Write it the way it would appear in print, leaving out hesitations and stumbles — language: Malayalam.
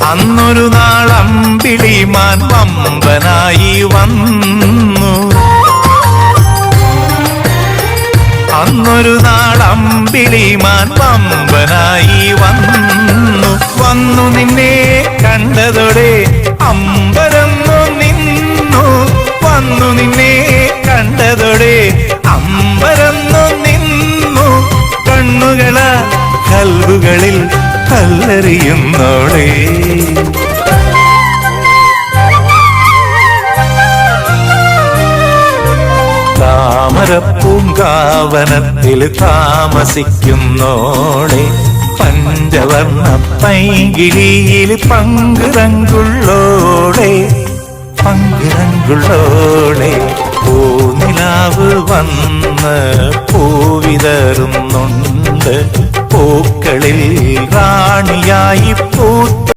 അന്നൊരു നാൾ അമ്പിളിമാൻ വമ്പനായി വന്നു. അന്നൊരു നാൾ അമ്പിളിമാൻ വമ്പനായി വന്നു. വന്നു നിന്നെ കണ്ടതോടെ അമ്പരന്നു നിന്നു. വന്നു നിന്നെ കണ്ടതോടെ അമ്പരന്നു നിന്നു. കണ്ണുകള കൽവുകളിൽ കല്ലെറിയുന്നോളേ. താമരപ്പൂങ്കാവനത്തിൽ താമസിക്കുന്നോളെ. പഞ്ചവർണ്ണ പൈങ്കിളിയിൽ പങ്കുറങ്കുള്ളോളെ. പങ്കുറങ്കുള്ളോളെ. പൂനിലാവ് വന്ന് പൂവിതറുന്നുണ്ട്. പൂക്കളിൽ റാണിയായി പൂത്ത